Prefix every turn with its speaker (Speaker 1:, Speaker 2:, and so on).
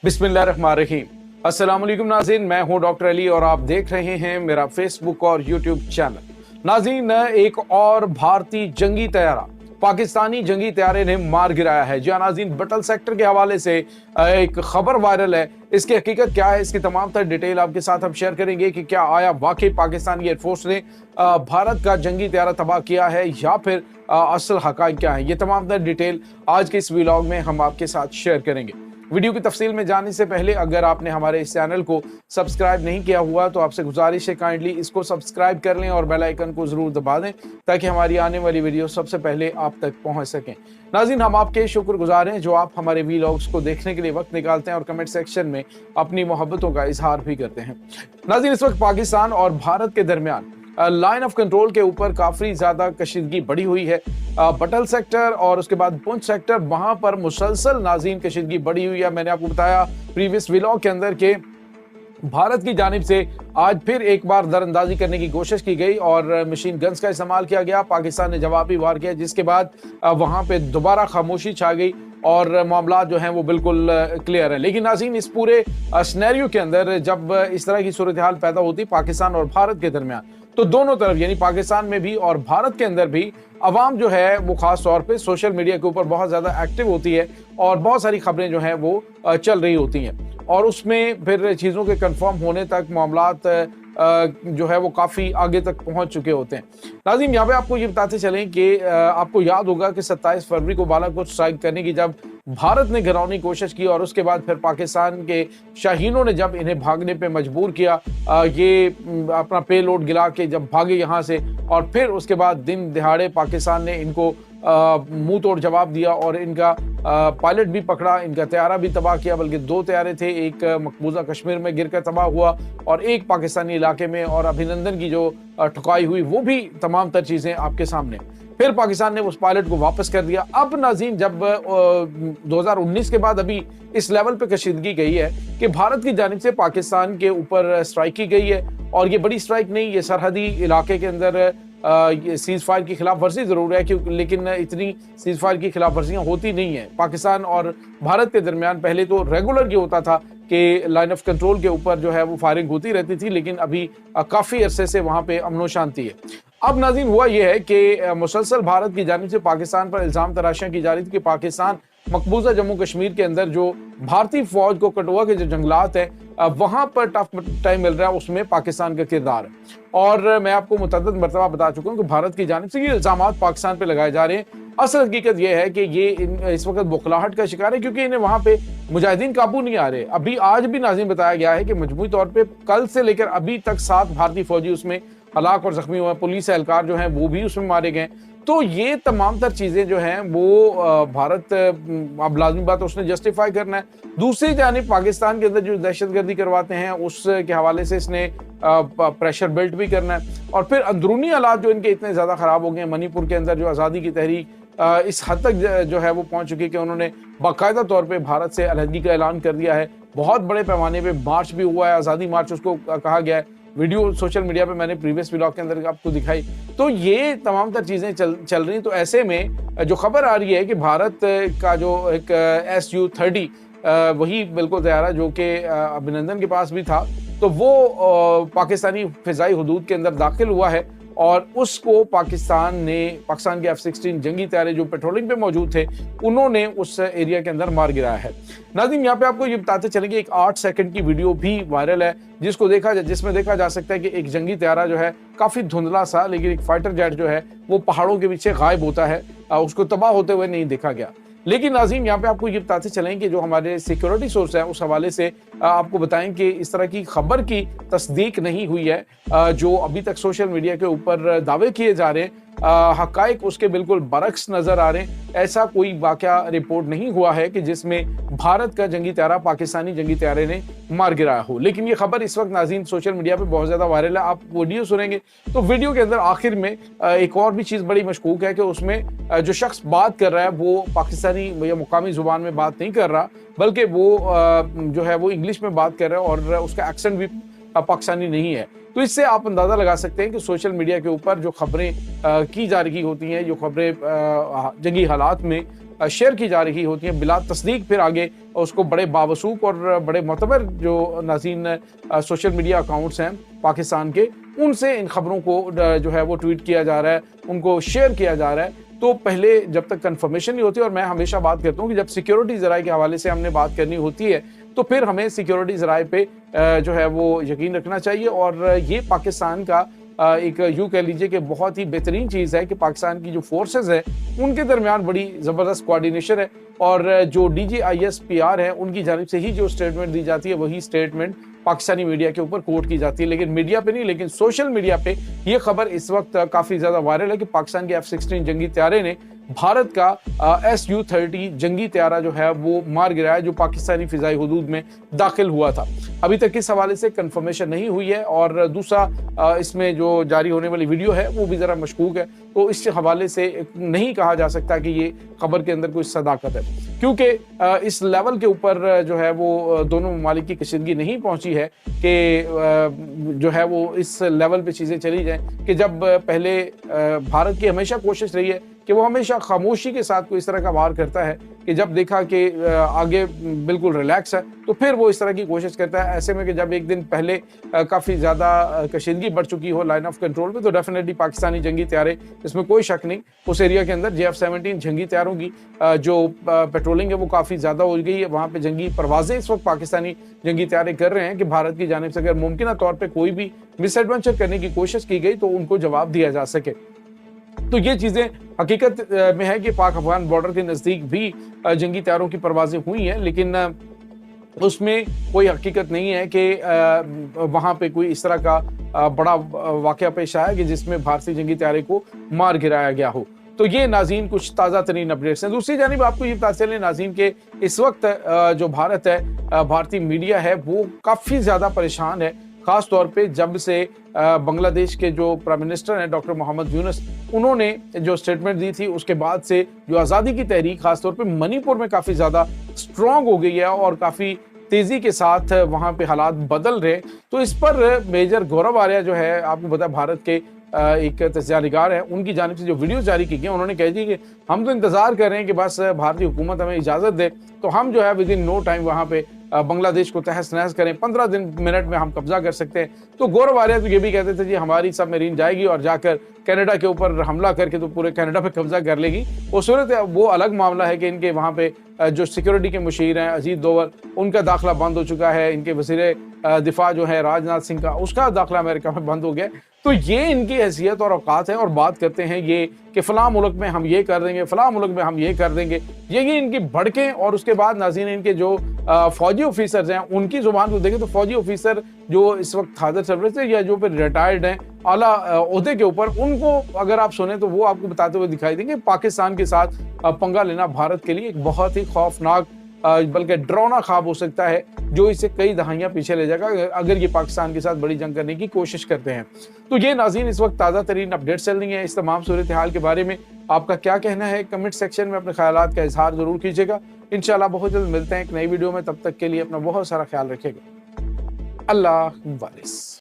Speaker 1: बिस्मिल्लाहिर्रहमानिर्रहीम। अस्सलाम वालेकुम नाज़रीन, मैं हूं डॉक्टर अली और आप देख रहे हैं मेरा फेसबुक और यूट्यूब चैनल। नाज़रीन, एक और भारतीय जंगी तैयारा पाकिस्तानी जंगी तैयारे ने मार गिराया है। जी हाँ नाज़रीन, बटल सेक्टर के हवाले से एक खबर वायरल है। इसकी हकीकत क्या है, इसकी तमाम तर डिटेल आपके साथ हम शेयर करेंगे कि क्या आया वाकई पाकिस्तानी एयरफोर्स ने भारत का जंगी तैयारा तबाह किया है या फिर असल हकायक क्या है। ये तमाम तर डिटेल आज के इस व्लॉग में हम आपके साथ शेयर करेंगे। वीडियो की तफसील में जाने से पहले अगर आपने हमारे इस चैनल को सब्सक्राइब नहीं किया हुआ तो आपसे गुजारिश है काइंडली इसको सब्सक्राइब कर लें और बेल आइकन को जरूर दबा दें ताकि हमारी आने वाली वीडियो सबसे पहले आप तक पहुंच सकें। नाज़रीन, हम आपके शुक्रगुजार हैं जो आप हमारे वीलॉग्स को देखने के लिए वक्त निकालते हैं और कमेंट सेक्शन में अपनी मोहब्बतों का इजहार भी करते हैं। नाज़रीन, इस वक्त पाकिस्तान और भारत के दरमियान लाइन ऑफ कंट्रोल के ऊपर काफी ज्यादा कशीदगी बढ़ी हुई है। बटल सेक्टर और उसके बाद पुंछ सेक्टर, वहां पर मुसलसल नाज़रीन कशीदगी बढ़ी हुई है। मैंने आपको बताया प्रीवियस व्लॉग के अंदर के भारत की जानिब से आज फिर एक बार दरअंदाजी करने की कोशिश की गई और मशीन गन्स का इस्तेमाल किया गया। पाकिस्तान ने जवाबी वार किया जिसके बाद वहां पे दोबारा खामोशी छा गई और मामला जो हैं वो बिल्कुल क्लियर है। लेकिन नाज़रीन, इस पूरे सिनेरियो के अंदर जब इस तरह की सूरत हाल पैदा होती पाकिस्तान और भारत के दरमियान, तो दोनों तरफ यानी पाकिस्तान में भी और भारत के अंदर भी अवाम जो है वो खास तौर पे सोशल मीडिया के ऊपर बहुत ज़्यादा एक्टिव होती है और बहुत सारी खबरें जो हैं वो चल रही होती हैं और उसमें फिर चीज़ों के कंफर्म होने तक मामलात जो है वो काफ़ी आगे तक पहुंच चुके होते हैं। नाज़रीन, यहाँ पे आपको ये बताते चलें कि आपको याद होगा कि 27 फरवरी को बालाकोट स्ट्राइक करने की जब भारत ने गिराने की कोशिश की और उसके बाद फिर पाकिस्तान के शाहीनों ने जब इन्हें भागने पे मजबूर किया, ये अपना पेलोड गिरा के जब भागे यहाँ से और फिर उसके बाद दिन दिहाड़े पाकिस्तान ने इनको मुंह तोड़ जवाब दिया और इनका पायलट भी पकड़ा, इनका तैयारा भी तबाह किया। बल्कि 2 तैयारे थे, एक मकबूजा कश्मीर में गिरकर तबाह हुआ और एक पाकिस्तानी इलाके में, और अभिनंदन की जो ठुकाई हुई वो भी तमाम तर चीज़ें आपके सामने। फिर पाकिस्तान ने उस पायलट को वापस कर दिया। अब नाज़रीन, जब 2019 के बाद अभी इस लेवल पे कशीदगी गई है कि भारत की जानिब से पाकिस्तान के ऊपर स्ट्राइक की गई है और ये बड़ी स्ट्राइक नहीं, ये सरहदी इलाके के अंदर ये सीज फायर की खिलाफ वर्जी जरूर है क्योंकि लेकिन इतनी सीज फायर की खिलाफ वर्जियाँ होती नहीं है। पाकिस्तान और भारत के दरमियान पहले तो रेगुलर ये होता था कि लाइन ऑफ कंट्रोल के ऊपर जो है वो फायरिंग होती रहती थी, लेकिन अभी काफ़ी अरसे से वहाँ पे अमनो शांति है। अब नाज़रीन, हुआ यह है कि मुसलसल भारत की जानिब से पाकिस्तान पर इल्ज़ाम तराशियाँ की जा रही थी कि पाकिस्तान मकबूजा जम्मू कश्मीर के अंदर जो भारतीय फौज को कठुआ के जो जंगलात है वहां पर टफ टाइम मिल रहा है, उसमें पाकिस्तान का किरदार है। और मैं आपको मुतअद्दिद मरतबा बता चुका हूं कि भारत की जानिब से ये इल्ज़ामात पाकिस्तान पर लगाए जा रहे हैं। असल हकीकत यह है कि ये इस वक्त बौखलाहट का शिकार है क्योंकि इन्हें वहां पे मुजाहिदीन काबू नहीं आ रहे। अभी आज भी नाज़रीन बताया गया है कि मजमूई तौर पर कल से लेकर अभी तक 7 भारतीय फौजी उसमें हलाक और जख्मी हुए, पुलिस एहलकार जो हैं वो भी उसमें मारे गए। तो ये तमाम तर चीज़ें जो हैं वो भारत अब लाजमी बात उसने जस्टिफाई करना है। दूसरी जानिब पाकिस्तान के अंदर जो दहशतगर्दी करवाते हैं उसके हवाले से इसने प्रेशर बिल्ट भी करना है और फिर अंदरूनी हालात जो इनके इतने ज़्यादा ख़राब हो गए हैं। मणिपुर के अंदर जो आज़ादी की तहरीक इस हद तक जो है वो पहुँच चुकी है कि उन्होंने बाकायदा तौर पर भारत से अलहदगी का ऐलान कर दिया है। बहुत बड़े पैमाने पर मार्च भी हुआ है, आज़ादी मार्च उसको कहा गया है। वीडियो सोशल मीडिया पे मैंने प्रीवियस व्लॉग के अंदर आपको दिखाई। तो ये तमाम तर चीज़ें चल रही। तो ऐसे में जो खबर आ रही है कि भारत का जो एक Su-30 वही बिल्कुल तैयारा जो कि अभिनंदन के पास भी था, तो वो पाकिस्तानी फ़िज़ाई हुदूद के अंदर दाखिल हुआ है और उसको पाकिस्तान के F-16 जंगी तैयारे जो पेट्रोलिंग पे मौजूद थे उन्होंने उस एरिया के अंदर मार गिराया है। नाज़रीन, यहाँ पे आपको ये बताते चलेंगे एक 8 सेकंड की वीडियो भी वायरल है जिसमें देखा जा सकता है कि एक जंगी तैयारा जो है काफ़ी धुंधला सा, लेकिन एक फाइटर जेट जो है वो पहाड़ों के पीछे गायब होता है, उसको तबाह होते हुए नहीं देखा गया। लेकिन नाज़रीन, यहाँ पे आपको ये बताते चलें कि जो हमारे सिक्योरिटी सोर्स है उस हवाले से आपको बताएं कि इस तरह की खबर की तस्दीक नहीं हुई है जो अभी तक सोशल मीडिया के ऊपर दावे किए जा रहे हैं। हकायक उसके बिल्कुल बरक्स नजर आ रहे हैं। ऐसा कोई वाकया रिपोर्ट नहीं हुआ है कि जिसमें भारत का जंगी तैयारा पाकिस्तानी जंगी तैयारे ने मार गिराया हो। लेकिन ये खबर इस वक्त नाज़रीन सोशल मीडिया पे बहुत ज़्यादा वायरल है। आप वीडियो सुनेंगे तो वीडियो के अंदर आखिर में एक और भी चीज़ बड़ी मशकूक है कि उसमें जो शख्स बात कर रहा है वो पाकिस्तानी या मुकामी ज़ुबान में बात नहीं कर रहा, बल्कि वो जो है वो इंग्लिश में बात कर रहा है और उसका एक्सेंट भी पाकिस्तानी नहीं है। तो इससे आप अंदाज़ा लगा सकते हैं कि सोशल मीडिया के ऊपर जो खबरें की जा रही होती हैं, जो खबरें जंगी हालात में शेयर की जा रही होती हैं बिला तस्दीक, फिर आगे उसको बड़े बावसूख और बड़े मोतबर जो नाज़रीन सोशल मीडिया अकाउंट्स हैं पाकिस्तान के, उनसे इन खबरों को जो है वो ट्वीट किया जा रहा है, उनको शेयर किया जा रहा है। तो पहले जब तक कंफर्मेशन नहीं होती, और मैं हमेशा बात करता हूँ कि जब सिक्योरिटी ज़राए के हवाले से हमने बात करनी होती है तो फिर हमें सिक्योरिटी ज़राए पे जो है वो यकीन रखना चाहिए। और ये पाकिस्तान का एक यूँ कह लीजिए कि बहुत ही बेहतरीन चीज़ है कि पाकिस्तान की जो फोर्सेस है उनके दरमियान बड़ी ज़बरदस्त कोऑर्डिनेशन है, और जो DGISPR है उनकी जानिब से ही जो स्टेटमेंट दी जाती है वही स्टेटमेंट पाकिस्तानी मीडिया के ऊपर कोट की जाती है, लेकिन मीडिया पे नहीं, लेकिन सोशल मीडिया पे ये खबर इस वक्त काफ़ी ज़्यादा वायरल है कि पाकिस्तान के F-16 जंगी त्यारे ने भारत का Su-30 जंगी त्यारा जो है वो मार गिराया, जो पाकिस्तानी फिजाई हुदूद में दाखिल हुआ था। अभी तक इस हवाले से कंफर्मेशन नहीं हुई है, और दूसरा इसमें जो जारी होने वाली वीडियो है वो भी ज़रा मशकूक है, तो इस हवाले से नहीं कहा जा सकता कि ये खबर के अंदर कोई सदाकत है, क्योंकि इस लेवल के ऊपर जो है वो दोनों ममालिक की कशीदगी नहीं पहुंची है कि जो है वो इस लेवल पे चीज़ें चली जाएं कि जब पहले भारत की हमेशा कोशिश रही है कि वो हमेशा खामोशी के साथ कोई इस तरह का वार करता है कि जब देखा कि आगे बिल्कुल रिलैक्स है तो फिर वो इस तरह की कोशिश करता है। ऐसे में कि जब एक दिन पहले काफ़ी ज़्यादा कशीदगी बढ़ चुकी हो लाइन ऑफ कंट्रोल पे, तो डेफिनेटली पाकिस्तानी जंगी त्यारे, इसमें कोई शक नहीं, उस एरिया के अंदर JF-17 जंगी त्यारों की जो पेट्रोलिंग है वो काफ़ी ज़्यादा हो गई है। वहाँ पर जंगी परवाज़ें इस वक्त पाकिस्तानी जंगी त्यारे कर रहे हैं कि भारत की जानिब से अगर मुमकिन तौर पर कोई भी मिसएडवेंचर करने की कोशिश की गई तो उनको जवाब दिया जा सके। तो ये चीज़ें हकीकत में है कि पाक अफगान बॉर्डर के नज़दीक भी जंगी त्यारों की परवाज़ें हुई हैं, लेकिन उसमें कोई हकीकत नहीं है कि वहाँ पे कोई इस तरह का बड़ा वाक़या पेश आया कि जिसमें भारतीय जंगी त्यारे को मार गिराया गया हो। तो ये नाज़रीन कुछ ताज़ा तरीन अपडेट्स हैं। दूसरी जानिब आपको ये पता चले नाज़रीन के इस वक्त जो भारत है, भारतीय मीडिया है वो काफ़ी ज़्यादा परेशान है, ख़ास तौर पे जब से बांग्लादेश के जो प्राइम मिनिस्टर हैं डॉक्टर मोहम्मद यूनुस, उन्होंने जो स्टेटमेंट दी थी उसके बाद से जो आज़ादी की तहरीक ख़ास तौर पे मणिपुर में काफ़ी ज़्यादा स्ट्रॉन्ग हो गई है और काफ़ी तेज़ी के साथ वहाँ पे हालात बदल रहे। तो इस पर मेजर गौरव आर्या जो है, आपको पता है भारत के एक तस्ज़ियानिगार है, उनकी जानिब से जो वीडियो जारी की गई, उन्होंने कह दी कि हम तो इंतज़ार कर रहे हैं कि बस भारतीय हुकूमत हमें इजाज़त दे तो हम जो है विद इन नो टाइम वहाँ पे बांग्लादेश को तहस नहस करें, 15 मिनट में हम कब्जा कर सकते हैं। तो गौरव आर्या तो ये भी कहते थे जी हमारी सबमरीन जाएगी और जाकर कनाडा के ऊपर हमला करके तो पूरे कनाडा पे कब्जा कर लेगी। वो सूरत वो अलग मामला है कि इनके वहाँ पे जो सिक्योरिटी के मुशीर हैं अजीत डोवल, उनका दाखिला बंद हो चुका है, इनके वज़ीर दिफा जो है राजनाथ सिंह का, उसका दाखिला अमेरिका में बंद हो गया। तो ये इनकी हैसियत और औकात है, और बात करते हैं ये कि फ़लाँ मुल्क में हम ये कर देंगे, फ़लाँ मुल्क में हम ये कर देंगे, ये इनकी भड़कें। और उसके बाद नाज़रीन इनके जो फ़ौजी ऑफिसर्स हैं उनकी ज़ुबान को देखें तो फ़ौजी ऑफिसर जो इस वक्त हाज़िर सर्विस है या जो फिर रिटायर्ड हैं आला ओहदे के ऊपर, उनको अगर आप सुने तो वो आपको बताते हुए दिखाई देंगे पाकिस्तान के साथ पंगा लेना भारत के लिए एक बहुत ही खौफनाक बल्कि डरावना ख्वाब हो सकता है जो इसे कई दहाइयाँ पीछे ले जाएगा अगर ये पाकिस्तान के साथ बड़ी जंग करने की कोशिश करते हैं। तो ये नाज़रीन इस वक्त ताज़ा तरीन अपडेट चल रही है। इस तमाम सूरत हाल के बारे में आपका क्या कहना है, कमेंट सेक्शन में अपने ख्यालात का इजहार ज़रूर कीजिएगा। इंशाल्लाह बहुत जल्द मिलते हैं एक नई वीडियो में, तब तक के लिए अपना बहुत सारा ख्याल रखिएगा। अल्लाह वारिस।